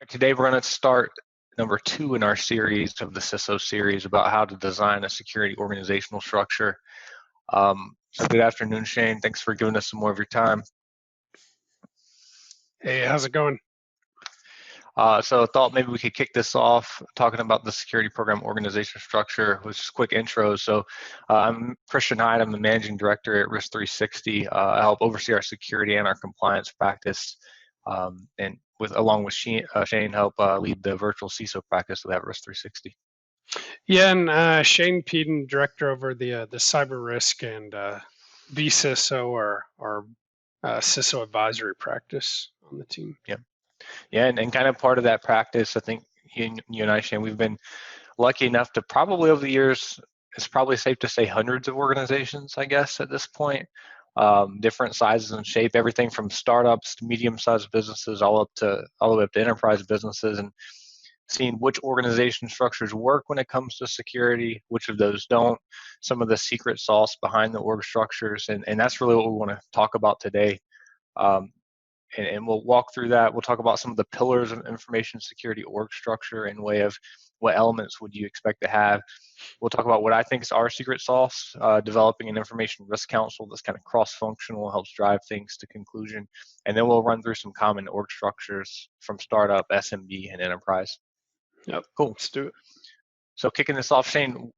Today we're going to start number 2 in our series of the CISO series about how to design a security organizational structure. So good afternoon, Shane. Thanks for giving us some more of your time. Hey, how's it going? So I thought maybe we could kick this off talking about the security program organization structure with just quick intro. So I'm Christian Hyde. I'm the managing director at Risk 360. I help oversee our security and our compliance practice, and along with Shane help lead the virtual CISO practice with Risk 360. Yeah, and Shane Peden, director over the cyber risk and VCISO or CISO advisory practice on the team. Yeah, and kind of part of that practice, I think you and I, Shane, we've been lucky enough to probably over the years, it's probably safe to say hundreds of organizations, I guess, at this point, different sizes and shape, everything from startups to medium-sized businesses, all the way up to enterprise businesses, and seeing which organization structures work when it comes to security, which of those don't, some of the secret sauce behind the org structures, and that's really what we want to talk about today. Um, and we'll walk through that. We'll talk about some of the pillars of information security org structure in way of what elements would you expect to have. We'll talk about what I think is our secret sauce, developing an information risk council that's kind of cross-functional, helps drive things to conclusion. And then we'll run through some common org structures from startup, SMB, and enterprise. Yep, cool. Let's do it. So kicking this off, Shane,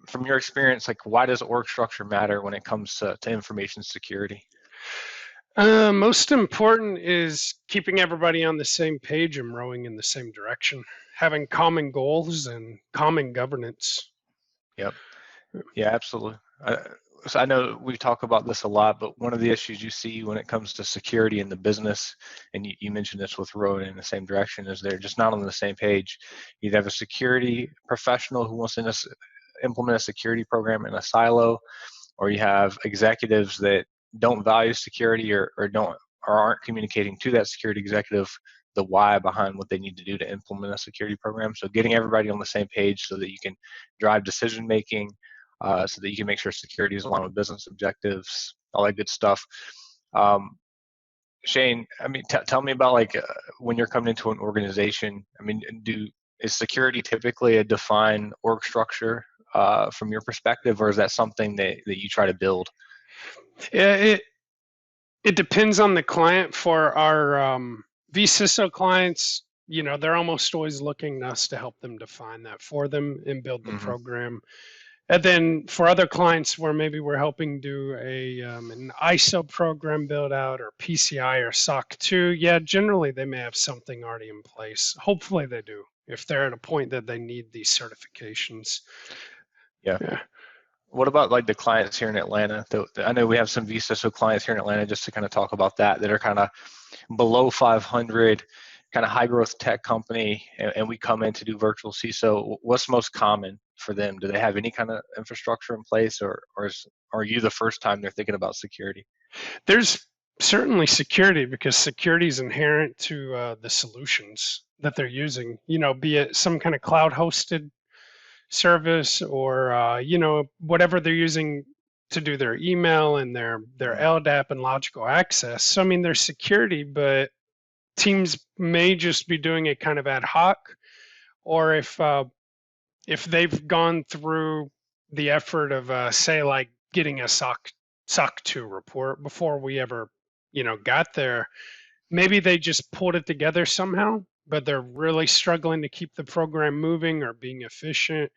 from your experience, like why does org structure matter when it comes to information security? Most important is keeping everybody on the same page and rowing in the same direction, having common goals and common governance. Yep. Yeah, absolutely. So I know we talk about this a lot, but one of the issues you see when it comes to security in the business, and you mentioned this with rowing in the same direction, is they're just not on the same page. You have a security professional who wants to implement a security program in a silo, or you have executives that don't value security or aren't communicating to that security executive the why behind what they need to do to implement a security program. So getting everybody on the same page so that you can drive decision making, so that you can make sure security is aligned with business objectives, all that good stuff. Shane, I mean, tell me about when you're coming into an organization. I mean, is security typically a defined org structure from your perspective, or is that something that you try to build? Yeah, it depends on the client. For our vCISO clients, they're almost always looking to us to help them define that for them and build the program. And then for other clients where maybe we're helping do an ISO program build out or PCI or SOC 2, yeah, generally they may have something already in place. Hopefully they do if they're at a point that they need these certifications. Yeah. What about like the clients here in Atlanta? I know we have some vCISO clients here in Atlanta, just to kind of talk about that are kind of below 500, kind of high growth tech company, and we come in to do virtual CISO. What's most common for them? Do they have any kind of infrastructure in place, or are you the first time they're thinking about security? There's certainly security because security is inherent to the solutions that they're using, be it some kind of cloud hosted service or whatever they're using to do their email and their LDAP and logical access. So I mean, there's security, but teams may just be doing it kind of ad hoc, or if they've gone through the effort of say like getting a SOC 2 report before we ever got there, maybe they just pulled it together somehow, but they're really struggling to keep the program moving or being efficient.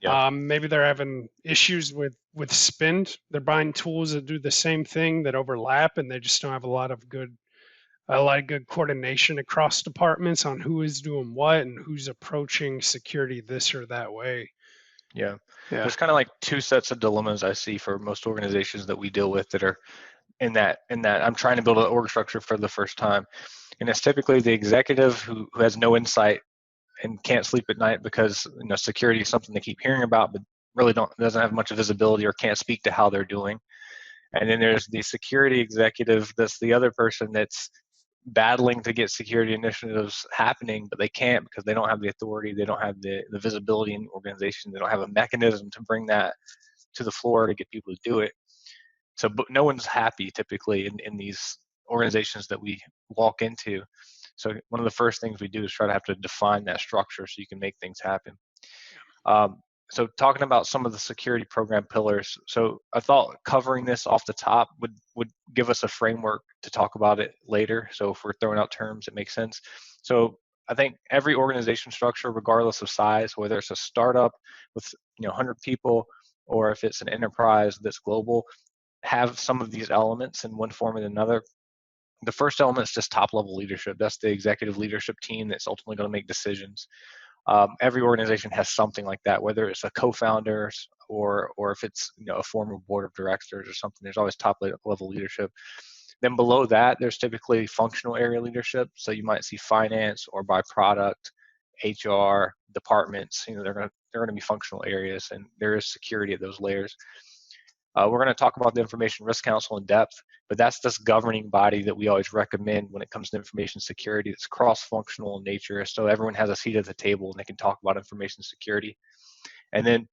Yeah. Maybe they're having issues with spend. They're buying tools that do the same thing that overlap, and they just don't have a lot of good coordination across departments on who is doing what and who's approaching security this or that way. Yeah. There's kind of like two sets of dilemmas I see for most organizations that we deal with that are in that I'm trying to build an org structure for the first time, and it's typically the executive who has no insight and can't sleep at night because security is something they keep hearing about, but really doesn't have much visibility or can't speak to how they're doing. And then there's the security executive, that's the other person that's battling to get security initiatives happening, but they can't because they don't have the authority, they don't have the visibility in the organization, they don't have a mechanism to bring that to the floor to get people to do it. So but no one's happy typically in these organizations that we walk into. So one of the first things we do is try to have to define that structure so you can make things happen. Um, so talking about some of the security program pillars, so I thought covering this off the top would give us a framework to talk about it later. So if we're throwing out terms, it makes sense. So I think every organization structure, regardless of size, whether it's a startup with 100 people or if it's an enterprise that's global, have some of these elements in one form or another. The first element is just top level leadership. That's the executive leadership team that's ultimately going to make decisions. Every organization has something like that, whether it's a co-founder or if it's a former board of directors or something. There's always top level leadership. Then below that, there's typically functional area leadership. So you might see finance or by product, HR departments. They're going to be functional areas, and there is security at those layers. We're going to talk about the Information Risk Council in depth, but that's this governing body that we always recommend when it comes to information security. It's cross-functional in nature, so everyone has a seat at the table and they can talk about information security. And then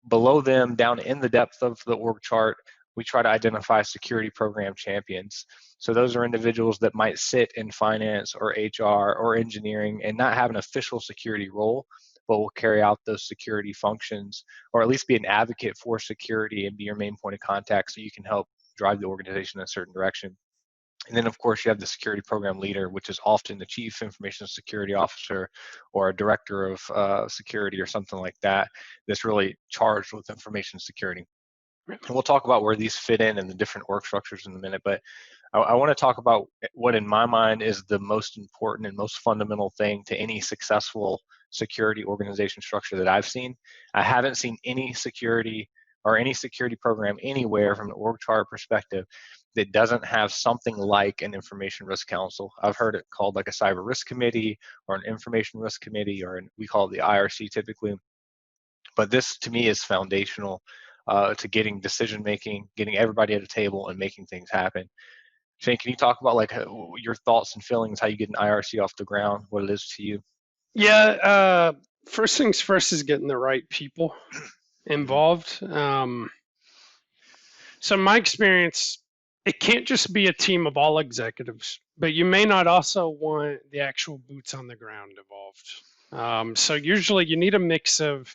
below them, down in the depth of the org chart, we try to identify security program champions. So those are individuals that might sit in finance or HR or engineering and not have an official security role, but will carry out those security functions, or at least be an advocate for security and be your main point of contact so you can help drive the organization in a certain direction. And then, of course, you have the security program leader, which is often the chief information security officer or a director of security or something like that, that's really charged with information security. And we'll talk about where these fit in the different org structures in a minute, but I want to talk about what in my mind is the most important and most fundamental thing to any successful security organization structure that I've seen. I haven't seen any security or any security program anywhere from an org chart perspective that doesn't have something like an information risk council. I've heard it called like a cyber risk committee or an information risk committee, or we call it the IRC typically. But this to me is foundational to getting decision making, getting everybody at a table and making things happen. Shane, can you talk about like your thoughts and feelings, how you get an IRC off the ground, what it is to you? Yeah. First things first is getting the right people Mm-hmm. involved. So in my experience, it can't just be a team of all executives, but you may not also want the actual boots on the ground involved. So usually you need a mix of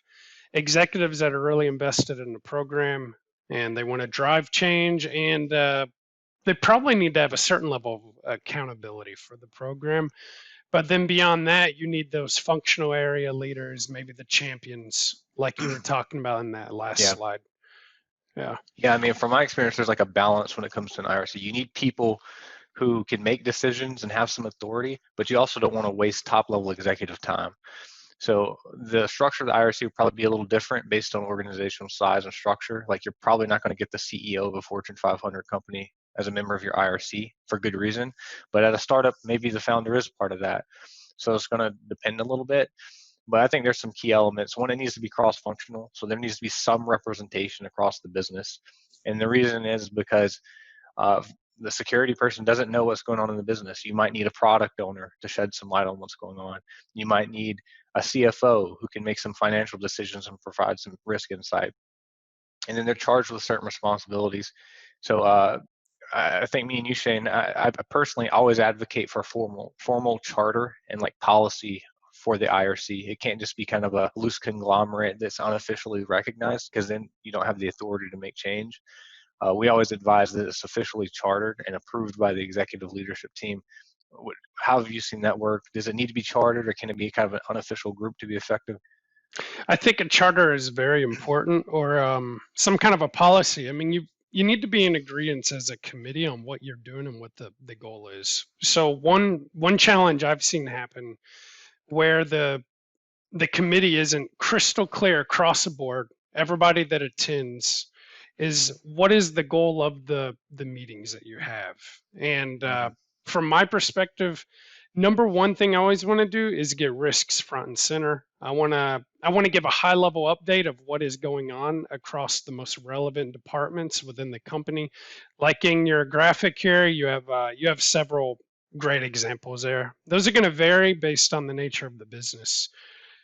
executives that are really invested in the program and they want to drive change, and they probably need to have a certain level of accountability for the program. But then beyond that, you need those functional area leaders, maybe the champions, like you were talking about in that last Yeah. slide. Yeah. Yeah, I mean, from my experience, there's like a balance when it comes to an IRC. You need people who can make decisions and have some authority, but you also don't want to waste top level executive time. So the structure of the IRC would probably be a little different based on organizational size and structure. Like you're probably not going to get the CEO of a Fortune 500 company as a member of your IRC for good reason. But at a startup, maybe the founder is part of that. So it's going to depend a little bit. But I think there's some key elements. One, it needs to be cross-functional. So there needs to be some representation across the business. And the reason is because the security person doesn't know what's going on in the business. You might need a product owner to shed some light on what's going on. You might need a CFO who can make some financial decisions and provide some risk insight. And then they're charged with certain responsibilities. So I think me and you, Shane, I personally always advocate for formal charter and like policy for the IRC. It can't just be kind of a loose conglomerate that's unofficially recognized, because then you don't have the authority to make change. We always advise that it's officially chartered and approved by the executive leadership team. How have you seen that work? Does it need to be chartered, or can it be kind of an unofficial group to be effective? I think a charter is very important, or some kind of a policy. I mean, you need to be in agreement as a committee on what you're doing and what the goal is. So one challenge I've seen happen where the committee isn't crystal clear across the board, everybody that attends, is what is the goal of the meetings that you have. And Mm-hmm. from my perspective, number one thing I always want to do is get risks front and center. I want to give a high level update of what is going on across the most relevant departments within the company. Like in your graphic here, you have several great examples there. Those are going to vary based on the nature of the business.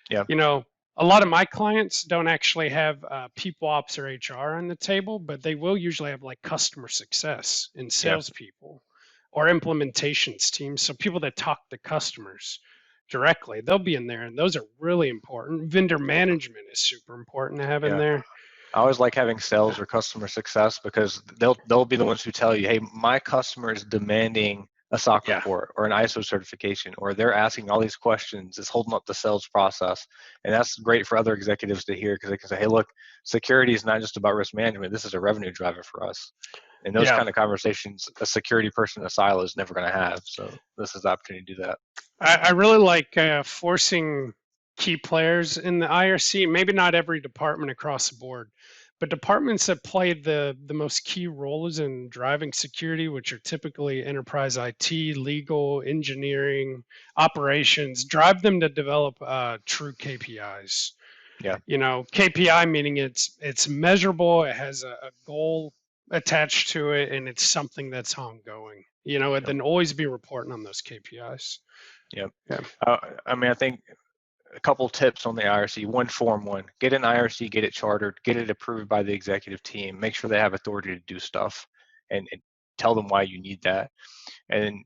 Yeah, you know, a lot of my clients don't actually have people ops or HR on the table, but they will usually have like customer success and yeah, salespeople. or implementations teams. So people that talk to customers directly, they'll be in there, and those are really important. Vendor management is super important to have in Yeah. there. I always like having sales or customer success because they'll be the ones who tell you, hey, my customer is demanding a SOC Yeah. report or an ISO certification, or they're asking all these questions. It's holding up the sales process, and that's great for other executives to hear because they can say, hey, look, security is not just about risk management. This is a revenue driver for us. And those Yeah. kind of conversations, a security person in a silo is never going to have. So this is the opportunity to do that. I really like forcing key players in the IRC. Maybe not every department across the board, but departments that play the most key roles in driving security, which are typically enterprise IT, legal, engineering, operations, drive them to develop true KPIs. Yeah. KPI meaning it's measurable, it has a goal attached to it, and it's something that's ongoing. And Yep. then always be reporting on those KPIs. Yep. Yeah. I mean, I think a couple tips on the IRC. One, form one. Get an IRC, get it chartered, get it approved by the executive team. Make sure they have authority to do stuff, and tell them why you need that. And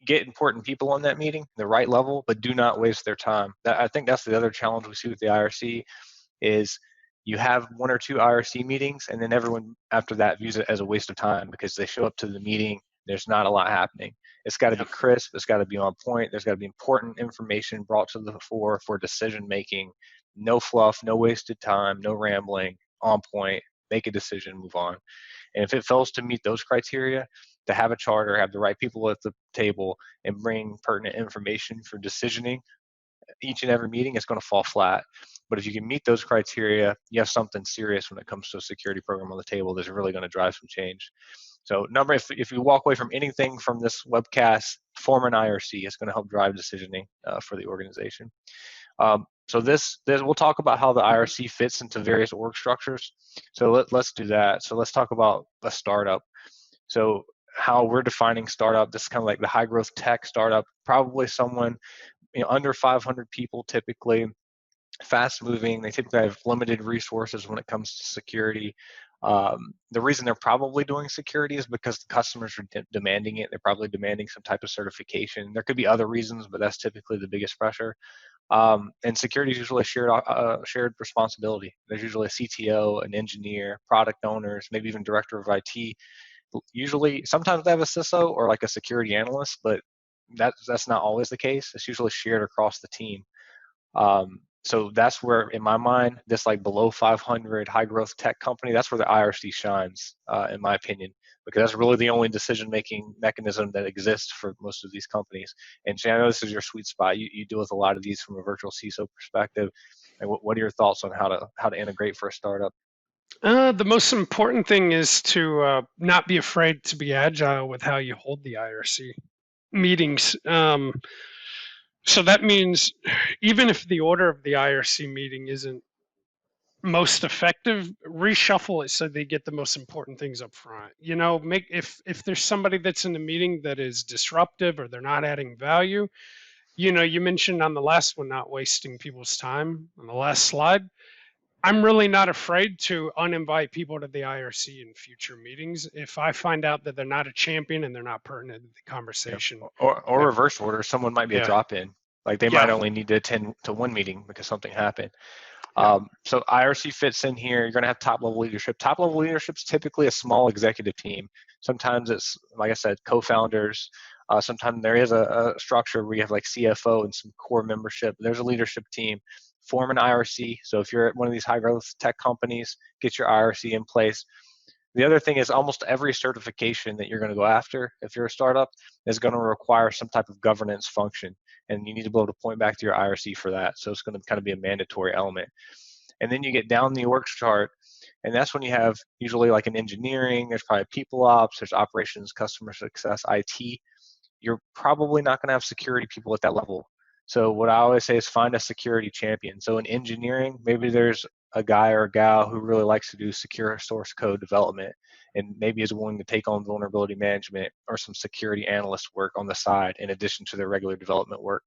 get important people on that meeting, the right level, but do not waste their time. I think that's the other challenge we see with the IRC is you have one or two IRC meetings, and then everyone after that views it as a waste of time because they show up to the meeting, there's not a lot happening. It's got to be Yeah. crisp, it's got to be on point, there's got to be important information brought to the fore for decision making. No fluff, no wasted time, no rambling, on point, make a decision, move on. And if it fails to meet those criteria, to have a charter, have the right people at the table, and bring pertinent information for decisioning each and every meeting, it's going to fall flat. But if you can meet those criteria, you have something serious when it comes to a security program on the table that's really going to drive some change. So if you walk away from anything from this webcast, form an IRC. It's going to help drive decisioning for the organization. So this we'll talk about how the IRC fits into various org structures. So let's do that. So let's talk about a startup. So how we're defining startup, this is kind of like the high growth tech startup, probably someone under 500 people typically, fast moving. They typically have limited resources when it comes to security. The reason they're probably doing security is because the customers are demanding it. They're probably demanding some type of certification. There could be other reasons, but that's typically the biggest pressure. And security is usually a shared responsibility. There's usually a CTO, an engineer, product owners, maybe even director of IT. Usually, sometimes they have a CISO or like a security analyst, but that's not always the case. It's usually shared across the team. So that's where, in my mind, this like below 500 high growth tech company, that's where the IRC shines, in my opinion, because that's really the only decision making mechanism that exists for most of these companies. And Shannon, I know this is your sweet spot. You deal with a lot of these from a virtual CISO perspective. And what are your thoughts on how to integrate for a startup? The most important thing is to not be afraid to be agile with how you hold the IRC meetings. So that means even if the order of the IRC meeting isn't most effective, reshuffle it so they get the most important things up front. Make if there's somebody that's in the meeting that is disruptive or they're not adding value. You mentioned on the last one not wasting people's time on the last slide. I'm really not afraid to uninvite people to the IRC in future meetings if I find out that they're not a champion and they're not pertinent to the Yeah. conversation. Or reverse order, someone might be a Yeah, drop in. Like they might yeah, only need to attend to one meeting because something happened. yeah, So IRC fits in here. You're going to have top level leadership. Top level leadership is typically a small executive team. Sometimes it's, like I said, co-founders. Sometimes there is a structure where you have like CFO and some core membership. There's a leadership team. Form an IRC. So if you're at one of these high growth tech companies, get your IRC in place. The other thing is almost every certification that you're going to go after, if you're a startup, is going to require some type of governance function. And you need to be able to point back to your IRC for that. So it's going to kind of be a mandatory element. And then you get down the org chart, and that's when you have usually like an engineering, there's probably people ops, there's operations, customer success, IT. You're probably not going to have security people at that level. So what I always say is find a security champion. So in engineering, maybe there's a guy or a gal who really likes to do secure source code development and maybe is willing to take on vulnerability management or some security analyst work on the side in addition to their regular development work.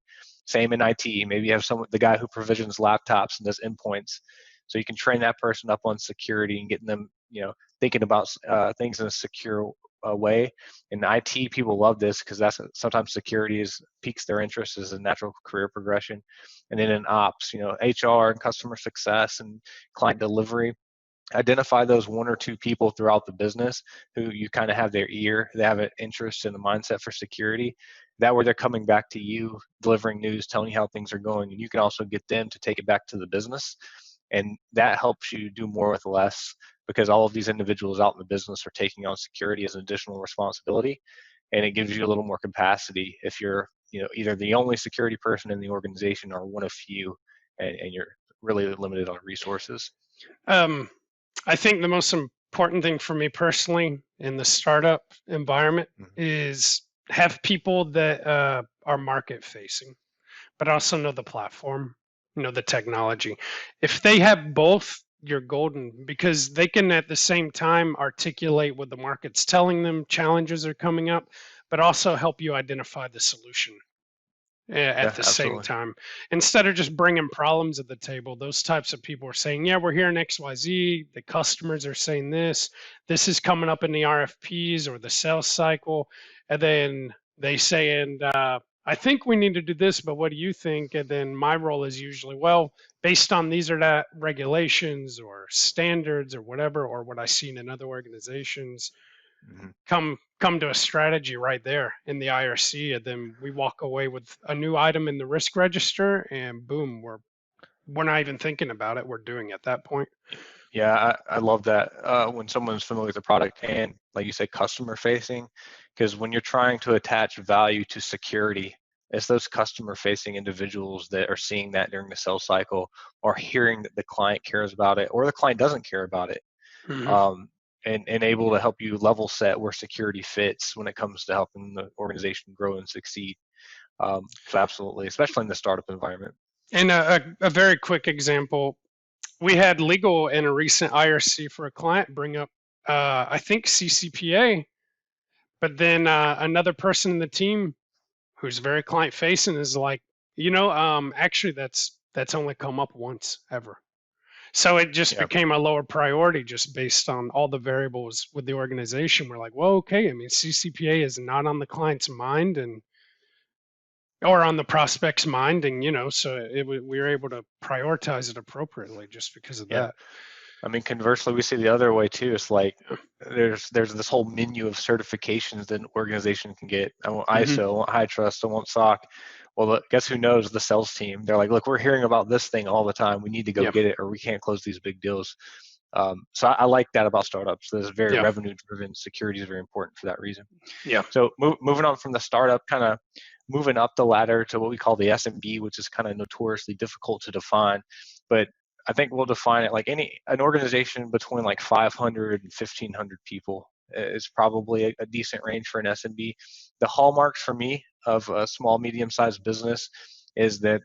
Same in IT. Maybe you have the guy who provisions laptops and does endpoints. So you can train that person up on security and getting them, thinking about things in a secure way. In IT, people love this because that's sometimes security is piques their interest as a natural career progression. And then in ops, HR and customer success and client delivery, identify those one or two people throughout the business who you kind of have their ear, they have an interest in the mindset for security. That way they're coming back to you, delivering news, telling you how things are going, and you can also get them to take it back to the business. And that helps you do more with less because all of these individuals out in the business are taking on security as an additional responsibility. And it gives you a little more capacity if you're, either the only security person in the organization or one of few, and you're really limited on resources. Um, I think the most important thing for me personally in the startup environment Mhm. is have people that are market facing, but also know the platform, the technology. If they have both, you're golden because they can at the same time articulate what the market's telling them, challenges are coming up, but also help you identify the solution at Yeah, the same absolutely. time. Instead of just bringing problems at the table, those types of people are saying, yeah, we're here in XYZ. The customers are saying this is coming up in the RFPs or the sales cycle. And then they say, and I think we need to do this, but what do you think? And then my role is usually, well, based on these or that regulations or standards or whatever, or what I've seen in other organizations, Mhm. come to a strategy right there in the IRC, and then we walk away with a new item in the risk register, and boom, we're not even thinking about it. We're doing it at that point. Yeah, I love that when someone's familiar with the product and, like you say, customer facing, because when you're trying to attach value to security, it's those customer facing individuals that are seeing that during the sales cycle or hearing that the client cares about it or the client doesn't care about it, Hmm. um, and able to help you level set where security fits when it comes to helping the organization grow and succeed. So absolutely, especially in the startup environment. And a very quick example, we had legal in a recent IRC for a client bring up, I think CCPA, but then another person in the team who's very client facing is like, actually that's only come up once ever. So it just Yeah. became a lower priority just based on all the variables with the organization. We're like, well, okay. I mean, CCPA is not on the client's mind and or on the prospect's mind, and so we were able to prioritize it appropriately just because of Yeah. that. I mean, conversely, we see the other way too. It's like Yeah. there's this whole menu of certifications that an organization can get. I want Hmm. ISO, I want high trust, I want SOC. Well, guess who knows? The sales team. They're like, look, we're hearing about this thing all the time. We need to go Yeah. get it, or we can't close these big deals. So I like that about startups. This very Yeah. revenue driven. Security is very important for that reason. Yeah. So moving on from the startup, kind of moving up the ladder to what we call the SMB, which is kind of notoriously difficult to define, but I think we'll define it like an organization between like 500 and 1,500 people is probably a decent range for an SMB. The hallmarks for me of a small, medium-sized business is that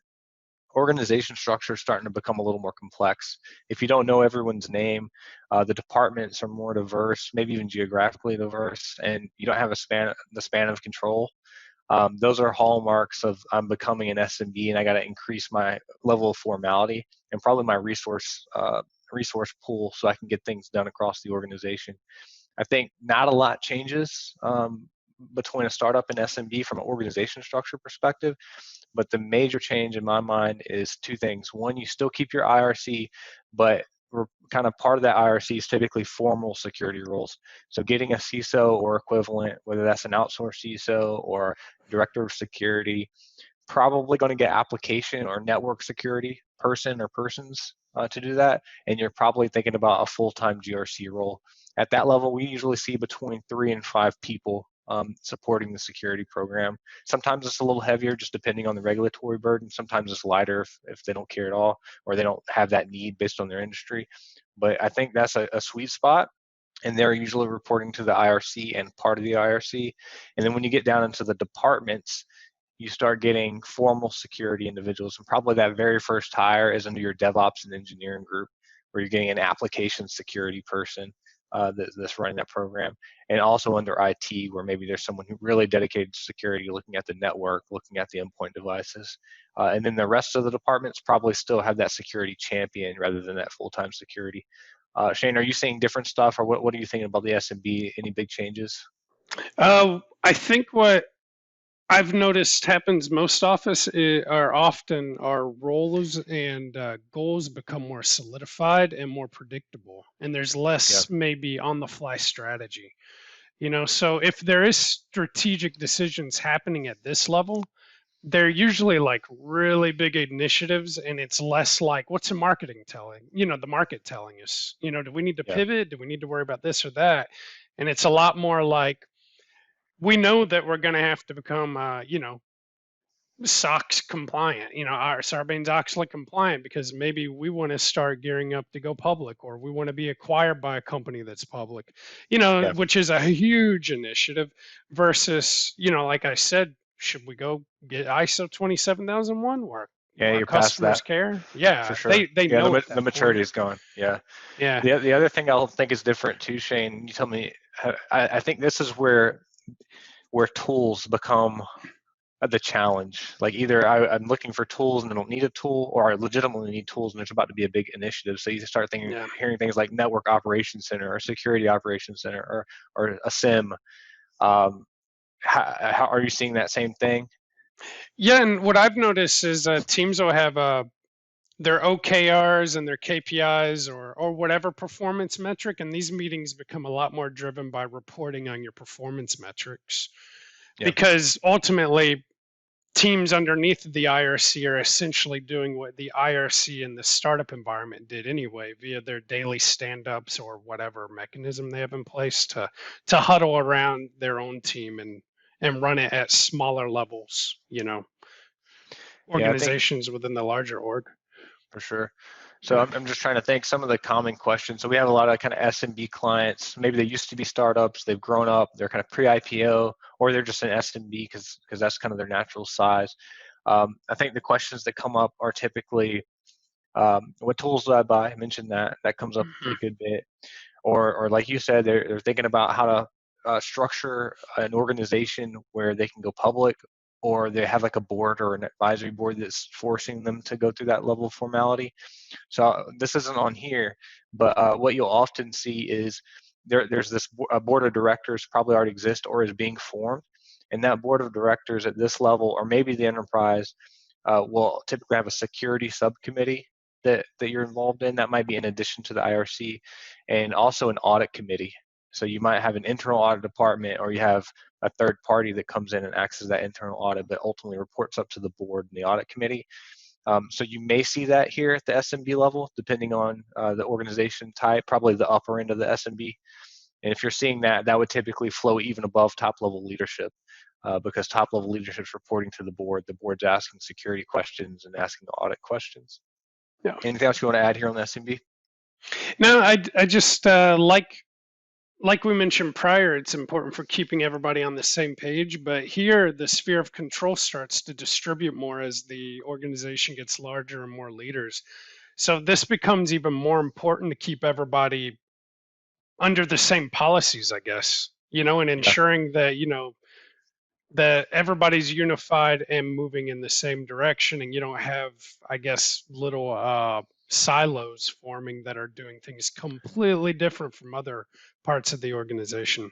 organization structure is starting to become a little more complex. If you don't know everyone's name, the departments are more diverse, maybe even geographically diverse, and you don't have the span of control. Those are hallmarks of I'm becoming an SMB, and I got to increase my level of formality and probably my resource pool so I can get things done across the organization. I think not a lot changes between a startup and SMB from an organization structure perspective, but the major change in my mind is two things. One, you still keep your IRC, but kind of part of that IRC is typically formal security roles. So getting a CISO or equivalent, whether that's an outsourced CISO or director of security, probably going to get application or network security person or persons to do that. And you're probably thinking about a full-time GRC role. At that level, we usually see between 3 and 5 people supporting the security program. Sometimes it's a little heavier, just depending on the regulatory burden. Sometimes it's lighter if they don't care at all or they don't have that need based on their industry. But I think that's a sweet spot, and they're usually reporting to the IRC and part of the IRC. And then when you get down into the departments, you start getting formal security individuals. And probably that very first hire is under your DevOps and engineering group, where you're getting an application security person that's running that program. And also under IT, where maybe there's someone who really dedicated to security, looking at the network, looking at the endpoint devices. And then the rest of the departments probably still have that security champion rather than that full-time security. Shane, are you seeing different stuff, or what are you thinking about the SMB? Any big changes? I think what I've noticed happens most office are often our roles and goals become more solidified and more predictable, and there's Yeah, less maybe on the fly strategy. So if there is strategic decisions happening at this level, they're usually like really big initiatives, and it's less like what's the marketing telling, the market telling us, do we need to yeah, pivot, do we need to worry about this or that, and it's a lot more like we know that we're going to have to become SOX compliant, our Sarbanes-Oxley compliant, because maybe we want to start gearing up to go public, or we want to be acquired by a company that's public, yeah, which is a huge initiative versus, like I said, should we go get ISO 27001 where yeah. our You're past customers that care? for Yeah, sure. they Yeah, know at the that point. maturity is gone. Yeah. Yeah, The other thing I'll think is different too, Shane. You tell me. I think this is where tools become the challenge. Like either I'm looking for tools and I don't need a tool, or I legitimately need tools and there's about to be a big initiative. So you start thinking, yeah. hearing things like network operations center or security operations center or a SIM. Um, how are you seeing that same thing? Yeah, and what I've noticed is teams will have their OKRs and their KPIs or whatever performance metric, and these meetings become a lot more driven by reporting on your performance metrics Yeah, because ultimately teams underneath the IRC are essentially doing what the IRC in the startup environment did anyway via their daily stand-ups or whatever mechanism they have in place to huddle around their own team and run it at smaller levels, yeah, I think organizations within the larger org. for sure. So Yeah. I'm just trying to think some of the common questions. So we have a lot of kind of SMB clients. Maybe they used to be startups. They've grown up. They're kind of pre-IPO, or they're just an SMB because that's kind of their natural size. I think the questions that come up are typically, what tools do I buy? I mentioned that comes up a Mhm. pretty good bit. Or like you said, they're thinking about how to structure an organization where they can go public, or they have like a board or an advisory board that's forcing them to go through that level of formality. So this isn't on here, but what you'll often see is there's this a board of directors probably already exists or is being formed, and that board of directors at this level, or maybe the enterprise, will typically have a security subcommittee that you're involved in. That might be in addition to the IRC, and also an audit committee. So you might have an internal audit department, or you have a third party that comes in and acts as that internal audit, but ultimately reports up to the board and the audit committee. So you may see that here at the SMB level, depending on the organization type, probably the upper end of the SMB. And if you're seeing that, that would typically flow even above top level leadership, because top level leadership is reporting to the board. The board's asking security questions and asking the audit questions. Yeah. Anything else you want to add here on the SMB? No, I just like we mentioned prior, it's important for keeping everybody on the same page. But here, the sphere of control starts to distribute more as the organization gets larger and more leaders. So this becomes even more important to keep everybody under the same policies, I guess, and Yeah. ensuring that, that everybody's unified and moving in the same direction. And you don't have, I guess, little silos forming that are doing things completely different from other parts of the organization.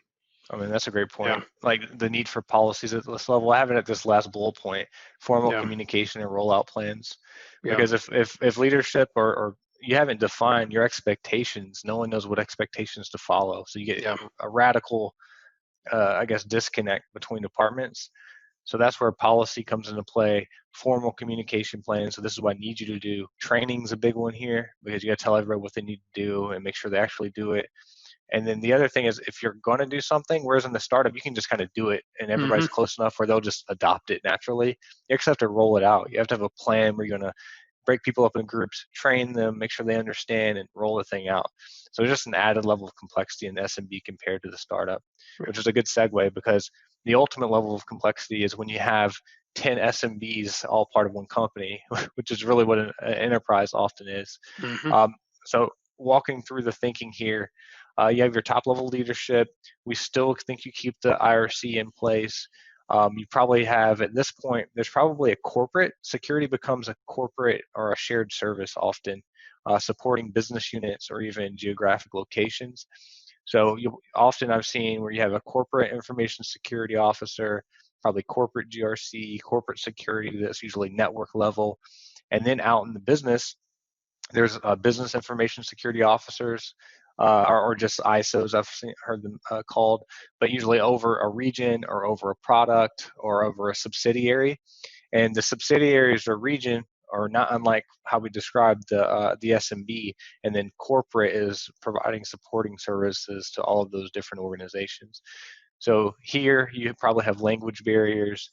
I mean, that's a great Yeah. point. Like the need for policies at this level. I have it at this last bullet point: formal Yeah. communication and rollout plans. Yeah. Because if leadership or you haven't defined your expectations, no one knows what expectations to follow. So you get Yeah. a radical, I guess, disconnect between departments. So that's where policy comes into play. Formal communication plans. So this is what I need you to do. Training's a big one here because you got to tell everybody what they need to do and make sure they actually do it. And then the other thing is, if you're going to do something, whereas in the startup, you can just kind of do it and Hmm. everybody's close enough where they'll just adopt it naturally. You actually have to roll it out. You have to have a plan where you're going to break people up in groups, train them, make sure they understand, and roll the thing out. So it's just an added level of complexity in the SMB compared to the startup, which is a good segue because the ultimate level of complexity is when you have 10 SMBs all part of one company, which is really what an enterprise often is. Hmm. Um, so walking through the thinking here, you have your top level leadership. We still think you keep the IRC in place. You probably have, at this point, there's probably a corporate security becomes a corporate or a shared service often, supporting business units or even geographic locations. So often I've seen where you have a corporate information security officer, probably corporate GRC, corporate security that's usually network level, and then out in the business, there's business information security officers, or just ISOs, heard them called, but usually over a region or over a product or over a subsidiary. And the subsidiaries or region are not unlike how we described the SMB, and then corporate is providing supporting services to all of those different organizations. So here you probably have language barriers.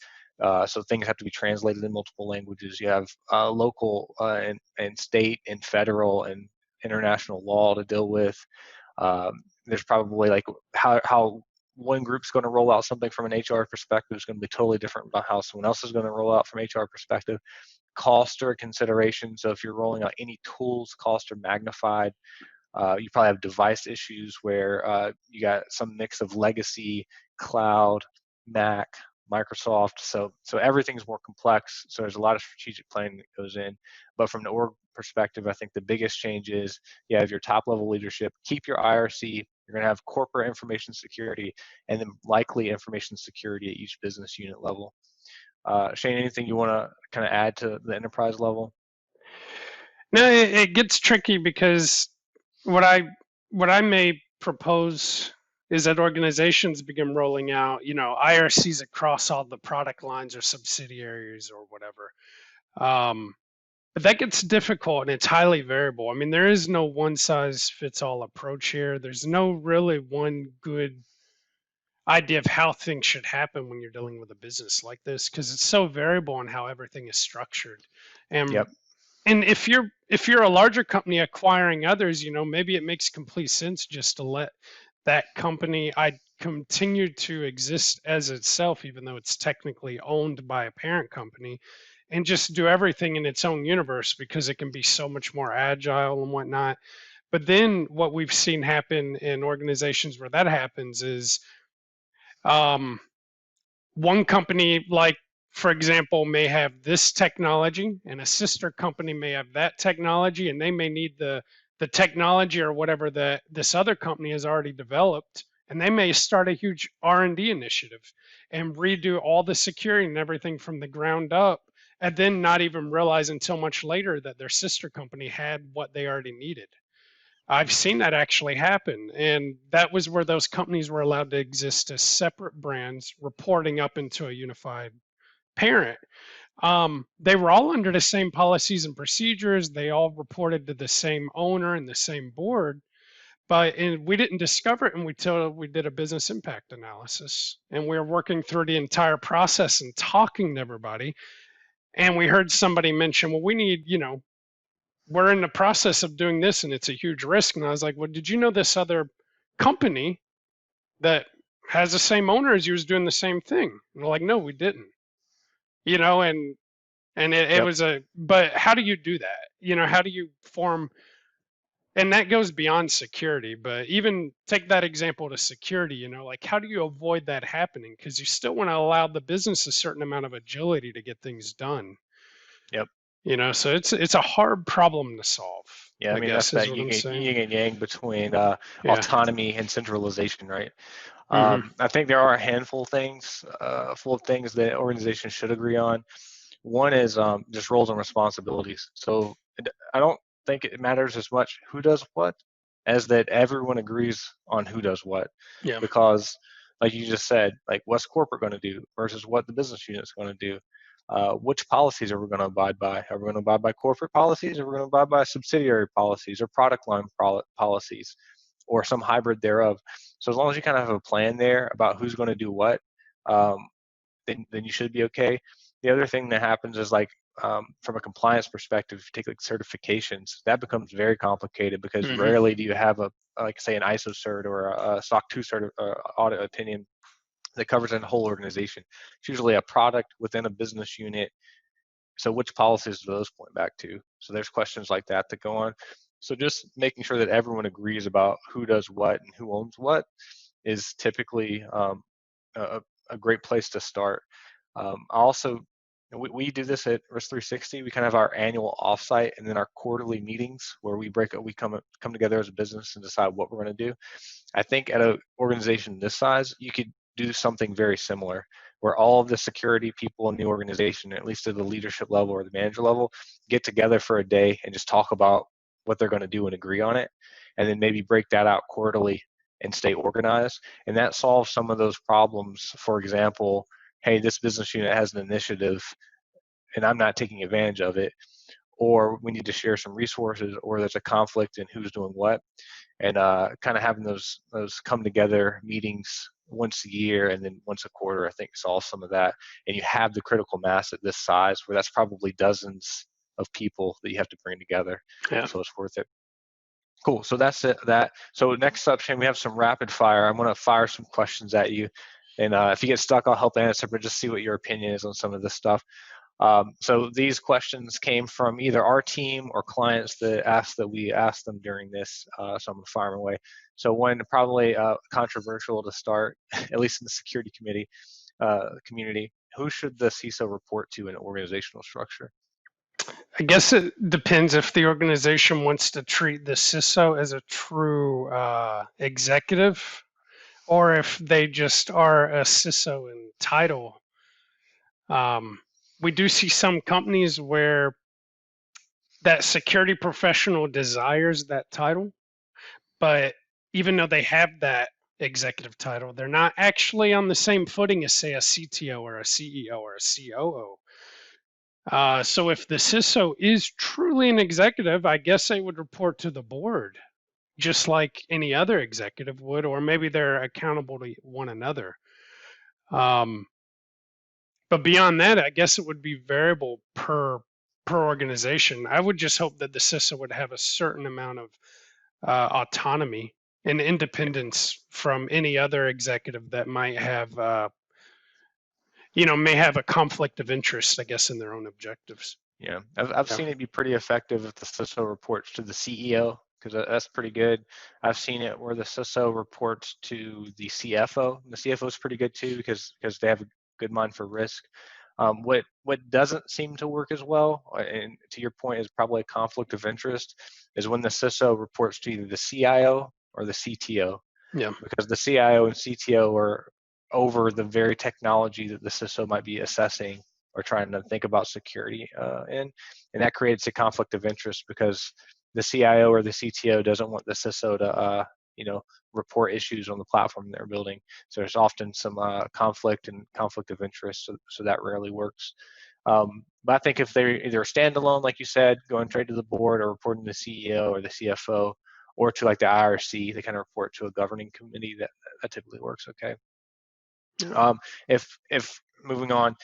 So things have to be translated in multiple languages. You have local and state and federal and international law to deal with. There's probably like how one group's going to roll out something from an HR perspective is going to be totally different about how someone else is going to roll out from HR perspective. Cost are a consideration. So if you're rolling out any tools, costs are magnified. You probably have device issues where you got some mix of legacy, cloud, Mac, Microsoft. So everything's more complex. So there's a lot of strategic planning that goes in. But from the org perspective, I think the biggest change is you have your top level leadership, keep your IRC. You're going to have corporate information security, and then likely information security at each business unit level. Shane, anything you want to kind of add to the enterprise level? No, it gets tricky because what I what I may propose is that organizations begin rolling out, IRCs across all the product lines or subsidiaries or whatever. But that gets difficult and it's highly variable. I mean, there is no one size fits all approach here. There's no really one good idea of how things should happen when you're dealing with a business like this because it's so variable in how everything is structured. And Yep. and if you're a larger company acquiring others, maybe it makes complete sense just to let that company I continue to exist as itself, even though it's technically owned by a parent company, and just do everything in its own universe because it can be so much more agile and whatnot. But then what we've seen happen in organizations where that happens is um, one company, like for example, may have this technology and a sister company may have that technology, and they may need the technology or whatever that this other company has already developed, and they may start a huge R&D initiative and redo all the security and everything from the ground up, and then not even realize until much later that their sister company had what they already needed. I've seen that actually happen. And that was where those companies were allowed to exist as separate brands, reporting up into a unified parent. They were all under the same policies and procedures. They all reported to the same owner and the same board. But we didn't discover it until we did a business impact analysis. And we were working through the entire process and talking to everybody. And we heard somebody mention, well, we need, we're in the process of doing this and it's a huge risk. And I was like, well, did you know this other company that has the same owner as you was doing the same thing? And they're like, no, we didn't. And it Yep. was but how do you do that? How do you form, and that goes beyond security, but even take that example to security, like how do you avoid that happening? Because you still want to allow the business a certain amount of agility to get things done. Yep. So it's a hard problem to solve, Yeah, I I mean that's guess is that what I'm saying. yin and yang between Yeah. autonomy and centralization, right? Hmm. I think there are a handful of things, full of things that organizations should agree on. One is just roles and responsibilities. So I don't think it matters as much who does what as that everyone agrees on who does what, Yeah. because like you just said, like what's corporate going to do versus what the business unit is going to do. Which policies are we going to abide by? Are we going to abide by corporate policies? Or are we going to abide by subsidiary policies or product line policies or some hybrid thereof? So as long as you kind of have a plan there about who's going to do what, um, then you should be okay. The other thing that happens is like from a compliance perspective, if you take like certifications, that becomes very complicated because Hmm. rarely do you have a like say an ISO cert or a SOC 2 cert audit opinion that covers a whole organization. It's usually a product within a business unit. So which policies do those point back to? So there's questions like that that go on. So just making sure that everyone agrees about who does what and who owns what is typically a, a great place to start. I also And we do this at Risk 360. We kind of have our annual offsite and then our quarterly meetings where we come together as a business and decide what we're going to do. I think at an organization this size, you could do something very similar where all of the security people in the organization, at least at the leadership level or the manager level, get together for a day and just talk about what they're going to do and agree on it, and then maybe break that out quarterly and stay organized. And that solves some of those problems. For example, hey, this business unit has an initiative and I'm not taking advantage of it, or we need to share some resources, or there's a conflict in who's doing what, and kind of having those come together meetings once a year and then once a quarter, I think solves some of that. And you have the critical mass at this size where that's probably dozens of people that you have to bring together. Yeah. So it's worth it. Cool. So that's it. So next up, Shane, we have some rapid fire. I'm going to fire some questions at you, and if you get stuck, I'll help answer. But just see what your opinion is on some of this stuff. So these questions came from either our team or clients that asked that we asked them during this. So I'm going to fire them away. So one probably controversial to start, at least in the security community. Who should the CISO report to in organizational structure? I guess it depends if the organization wants to treat the CISO as a true executive, or if they just are a CISO in title. We do see some companies where that security professional desires that title, but even though they have that executive title, they're not actually on the same footing as, say, a CTO or a CEO or a COO. So if the CISO is truly an executive, I guess they would report to the board, just like any other executive would, or maybe they're accountable to one another. But beyond that, I guess it would be variable per organization. I would just hope that the CISO would have a certain amount of autonomy and independence from any other executive that might have, may have a conflict of interest, I guess, in their own objectives. Yeah, I've Yeah. seen it be pretty effective if the CISO reports to the CEO, because that's pretty good. I've seen it where the CISO reports to the CFO. And the CFO is pretty good too because they have a good mind for risk. What doesn't seem to work as well, and to your point, is probably a conflict of interest, is when the CISO reports to either the CIO or the CTO, Yeah. because the CIO and CTO are over the very technology that the CISO might be assessing or trying to think about security in, and that creates a conflict of interest because the CIO or the CTO doesn't want the CISO to report issues on the platform they're building. So there's often some conflict of interest, so that rarely works. But I think if they're either standalone, like you said, going straight to the board or reporting to the CEO or the CFO, or to like the IRC, they kind of report to a governing committee. That typically works okay. Yeah. If moving on,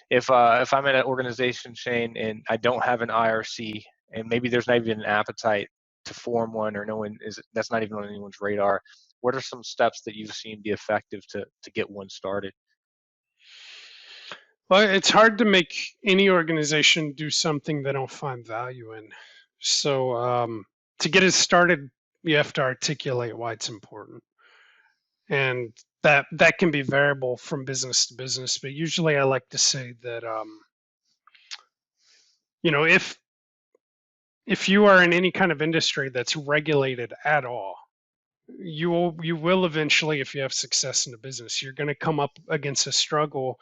if I'm at an organization, Shane, and I don't have an IRC, and maybe there's not even an appetite to form one, or that's not even on anyone's radar, what are some steps that you've seen be effective to get one started? Well, it's hard to make any organization do something they don't find value in. So to get it started, you have to articulate why it's important, and that can be variable from business to business. But usually, I like to say that if you are in any kind of industry that's regulated at all, you will eventually, if you have success in the business, you're going to come up against a struggle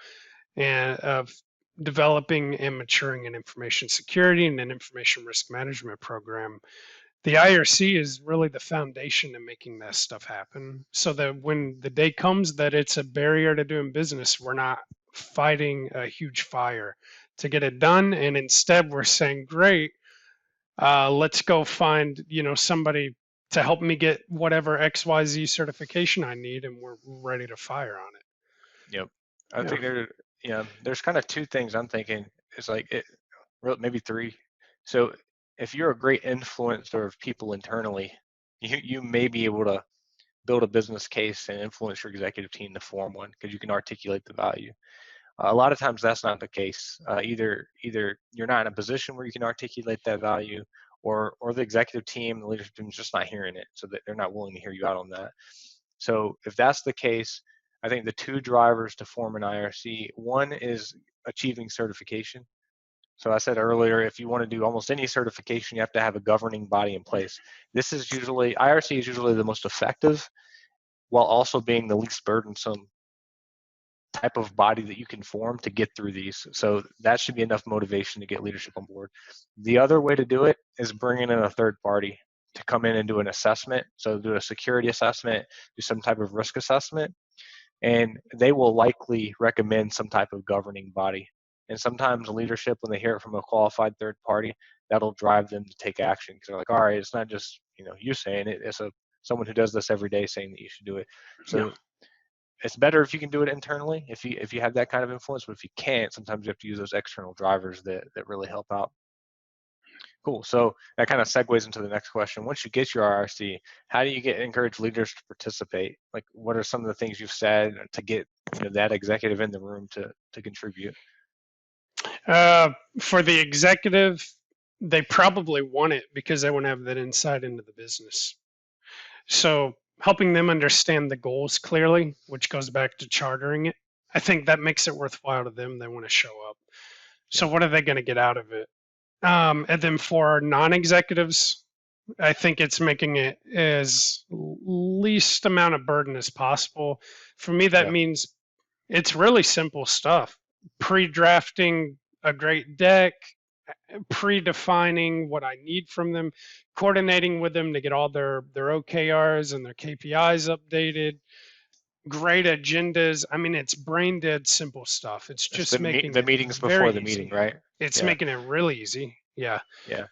and of developing and maturing an information security and an information risk management program. The IRC is really the foundation in making that stuff happen, so that when the day comes that it's a barrier to doing business, we're not fighting a huge fire to get it done, and instead we're saying, great, let's go find somebody to help me get whatever XYZ certification I need, and we're ready to fire on it. Yep. I Yeah. think there's kind of two things I'm thinking. It's like maybe three. So if you're a great influencer of people internally, you may be able to build a business case and influence your executive team to form one because you can articulate the value. A lot of times that's not the case. Either you're not in a position where you can articulate that value, or the executive team, the leadership team is just not hearing it, so that they're not willing to hear you out on that. So if that's the case, I think the two drivers to form an IRC, one is achieving certification. So I said earlier, if you want to do almost any certification, you have to have a governing body in place. This is usually, IRC is usually the most effective while also being the least burdensome type of body that you can form to get through these. So that should be enough motivation to get leadership on board. The other way to do it is bringing in a third party to come in and do an assessment. So do a security assessment, do some type of risk assessment, and they will likely recommend some type of governing body. And sometimes leadership, when they hear it from a qualified third party, that'll drive them to take action because they're like, all right, it's not just you saying it; it's someone who does this every day saying that you should do it. Yeah. So it's better if you can do it internally if you have that kind of influence. But if you can't, sometimes you have to use those external drivers that really help out. Cool. So that kind of segues into the next question. Once you get your RRC, how do you encourage leaders to participate? Like, what are some of the things you've said to get that executive in the room to contribute? For the executive, they probably want it because they want to have that insight into the business. So helping them understand the goals clearly, which goes back to chartering it, I think that makes it worthwhile to them. They want to show up. So Yep. what are they going to get out of it? And then for non-executives, I think it's making it as least amount of burden as possible. For me, that Yeah. means it's really simple stuff. Pre-drafting a great deck, predefining what I need from them, coordinating with them to get all their OKRs and their KPIs updated, great agendas. I mean, it's brain dead simple stuff. It's It's just making the it meetings before very the meeting, easy. right? It's Yeah. making it really easy. Yeah. Yeah.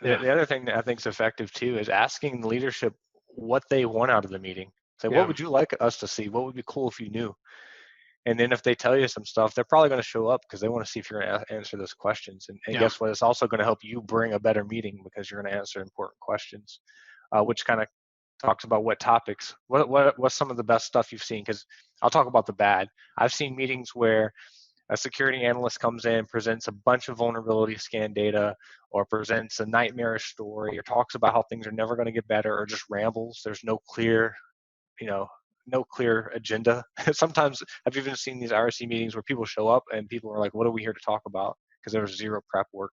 Yeah. The other thing that I think is effective too is asking the leadership what they want out of the meeting. Say, what Yeah. would you like us to see? What would be cool if you knew? And then if they tell you some stuff, they're probably going to show up because they want to see if you're going to answer those questions. And Yeah. guess what? It's also going to help you bring a better meeting because you're going to answer important questions, which kind of talks about what topics, what's some of the best stuff you've seen? Because I'll talk about the bad. I've seen meetings where a security analyst comes in, presents a bunch of vulnerability scan data, or presents a nightmarish story, or talks about how things are never going to get better, or just rambles. There's no clear you know no clear agenda. Sometimes I've even seen these IRC meetings where people show up and people are like, what are we here to talk about, because there was zero prep work.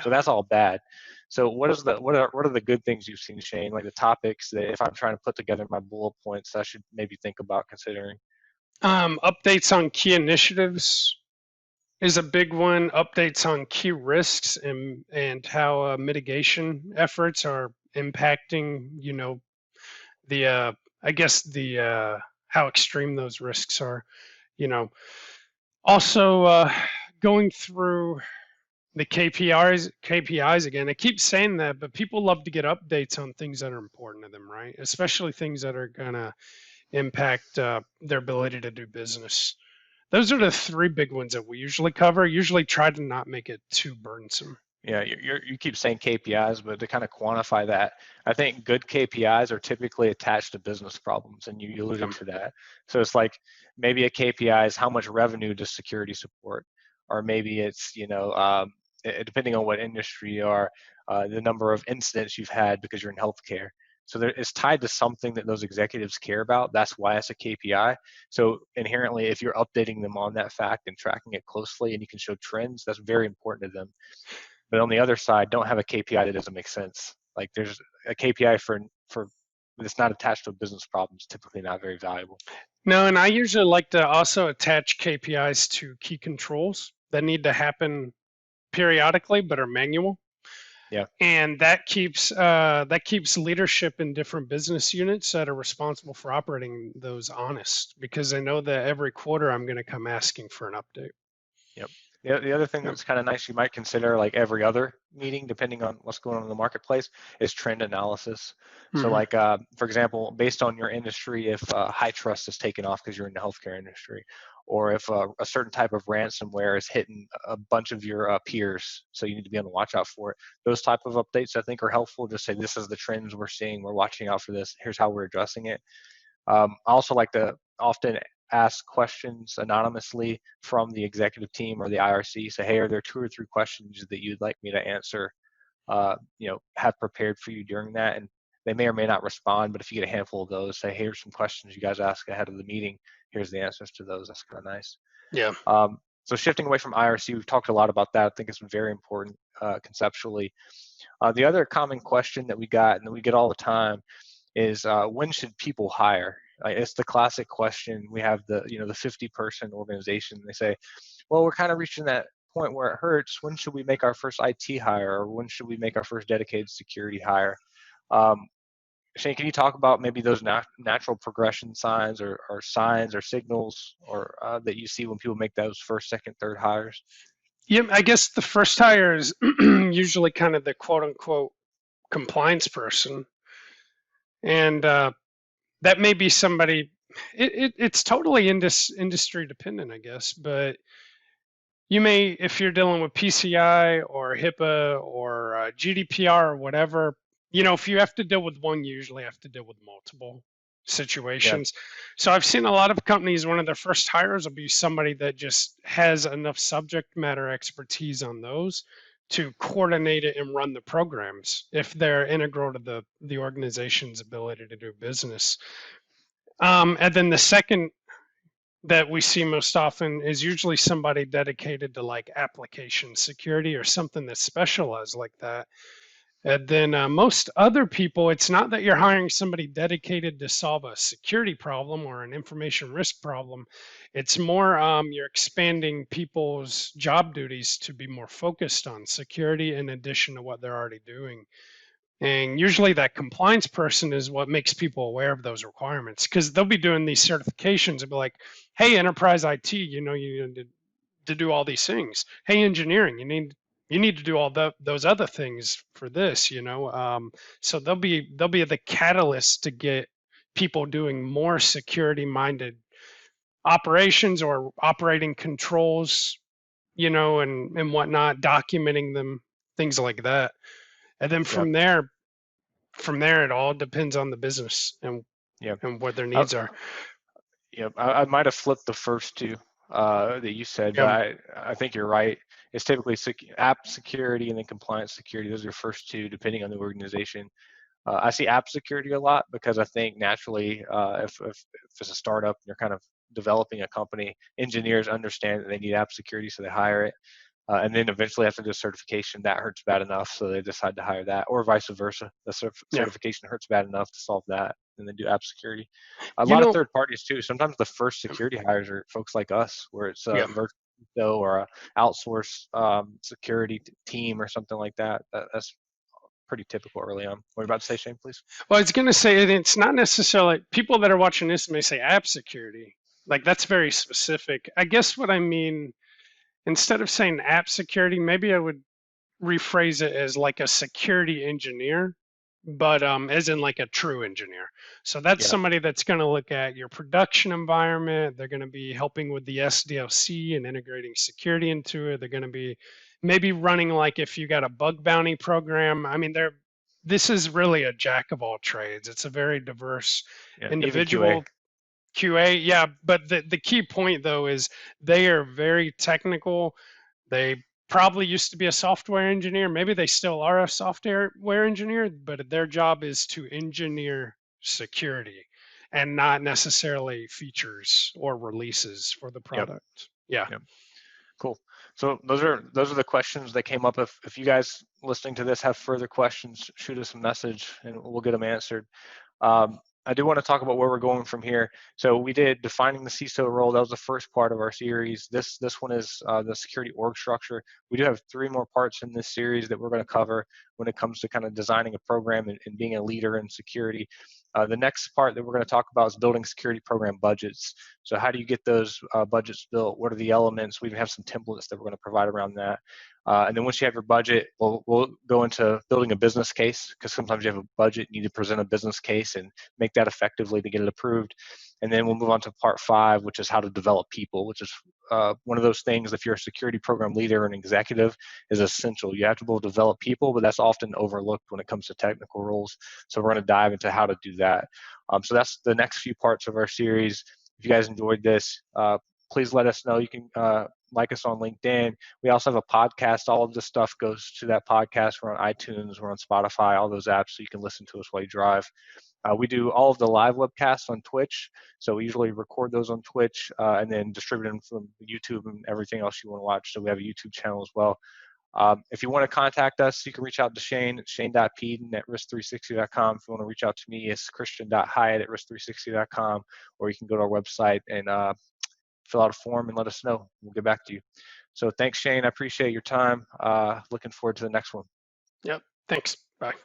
So that's all bad. So what are the good things you've seen, Shane, like the topics that if I'm trying to put together my bullet points I should maybe think about considering? Updates on key initiatives is a big one. Updates on key risks and how mitigation efforts are impacting, the I guess the how extreme those risks are. You know, also going through the KPIs again. I keep saying that, but people love to get updates on things that are important to them, right? Especially things that are gonna impact their ability to do business. Those are Yeah. the three big ones that we usually cover. Usually try to not make it too burdensome. Yeah, you keep saying KPIs, but to kind of quantify that, I think good KPIs are typically attached to business problems, and you alluded Um, to that. So it's like maybe a KPI is how much revenue does security support, or maybe it's depending on what industry you are, the number of incidents you've had because you're in healthcare. So it's tied to something that those executives care about. That's why it's a KPI. So inherently, if you're updating them on that fact and tracking it closely, and you can show trends, that's very important to them. But on the other side, don't have a KPI that doesn't make sense. Like there's a KPI for that's not attached to a business problem is typically not very valuable. no, and I usually like to also attach KPIs to key controls that need to happen periodically but are manual. Yeah. And that keeps leadership in different business units that are responsible for operating those honest because they know that every quarter I'm going to come asking for an update. Yep. The other thing Yep. that's kind of nice you might consider, like every other meeting, depending on what's going on in the marketplace, is trend analysis. So, Hmm. like for example, based on your industry, if high trust is taken off because you're in the healthcare industry, or if a certain type of ransomware is hitting a bunch of your peers, so you need to be on the watch out for it. Those type of updates I think are helpful. Just say this is the trends we're seeing. We're watching out for this. Here's how we're addressing it. I also like to often ask questions anonymously from the executive team or the IRC. Say, hey, are there 2 or 3 questions that you'd like me to answer? Have prepared for you during that, and They may or may not respond, but if you get a handful of those, say, here's some questions you guys ask ahead of the meeting. Here's the answers to those. That's kind of nice. Yeah. So shifting away from IRC, we've talked a lot about that. I think it's very important conceptually. The other common question that we got and that we get all the time is when should people hire? It's the classic question. We have the 50-person organization. They say, well, we're kind of reaching that point where it hurts. When should we make our first IT hire, or when should we make our first dedicated security hire? Shane, can you talk about maybe those natural progression signs or signs or signals or that you see when people make those first, second, third hires? Yeah, I guess the first hire is usually kind of the quote unquote compliance person. And that may be somebody, it's totally industry dependent, I guess. But you may, if you're dealing with PCI or HIPAA or GDPR or whatever, if you have to deal with one, you usually have to deal with multiple Yeah, situations. So I've seen a lot of companies, one of their first hires will be somebody that just has enough subject matter expertise on those to coordinate it and run the programs if they're integral to the organization's ability to do business. And then the second that we see most often is usually somebody dedicated to like application security or something that's specialized like that. And then most other people, it's not that you're hiring somebody dedicated to solve a security problem or an information risk problem. It's more you're expanding people's job duties to be more focused on security in addition to what they're already doing. And usually that compliance person is what makes people aware of those requirements because they'll be doing these certifications and be like, hey, enterprise IT, you need to do all these things. Hey, engineering, you need to do all those other things for this. So they'll be the catalyst to get people doing more security minded operations or operating controls, and whatnot, documenting them, things like that. And then yeah, from there it all depends on the business and yeah. what their I, needs are. yeah, I might have flipped the first two that you said, but Yeah. I think you're right. It's typically app security and then compliance security. Those are your first two, depending on the organization. I see app security a lot because I think naturally, if it's a startup and you're kind of developing a company, engineers understand that they need app security, so they hire it. And then eventually after the certification, that hurts bad enough, so they decide to hire that, or vice versa. The Yeah. certification hurts bad enough to solve that, and then do app security. A You lot of know, third parties too. Sometimes the first security hires are folks like us, where it's a yeah. virtual or a outsource security team or something like that. That's pretty typical early on. What are you about to say, Shane, please? Well, I was going to say it's not necessarily people that are watching this may say app security. Like that's very specific. I guess what I mean, instead of saying app security, maybe I would rephrase it as like a security engineer, but as in like a true engineer. So that's Yeah, somebody that's going to look at your production environment. They're going to be helping with the SDLC and integrating security into it. They're going to be maybe running like if you got a bug bounty program. I mean, this is really a jack of all trades. It's a very diverse yeah, even QA. individual. QA, yeah, but the key point though is they are very technical. They probably used to be a software engineer. Maybe they still are a software engineer, but their job is to engineer security and not necessarily features or releases for the Yep, product. Yeah. yep. Cool. So those are the questions that came up. If you guys listening to this have further questions, shoot us a message and we'll get them answered. I do want to talk about where we're going from here. So we did defining the CISO role. That was the first part of our series. This one is the security org structure. We do have 3 more parts in this series that we're going to cover when it comes to kind of designing a program and being a leader in security. The next part that we're going to talk about is building security program budgets. So how do you get those budgets built? What are the elements? We even have some templates that we're going to provide around that. And then once you have your budget, we'll go into building a business case, because sometimes you have a budget, you need to present a business case and make that effectively to get it approved. And then we'll move on to part 5, which is how to develop people, which is one of those things, if you're a security program leader or an executive, is essential. You have to be able to develop people, but that's often overlooked when it comes to technical roles. So we're going to dive into how to do that. So that's the next few parts of our series. If you guys enjoyed this, please let us know. You can like us on LinkedIn. We also have a podcast. All of this stuff goes to that podcast. We're on iTunes, we're on Spotify, all those apps, so you can listen to us while you drive. We do all of the live webcasts on Twitch. So we usually record those on Twitch and then distribute them from YouTube and everything else you want to watch. So we have a YouTube channel as well. If you want to contact us, you can reach out to Shane at shane.peden@risk360.com. If you want to reach out to me, it's christian.hyatt@risk360.com, or you can go to our website and fill out a form and let us know. We'll get back to you. So thanks, Shane. I appreciate your time. Looking forward to the next one. Yep. Thanks. Bye.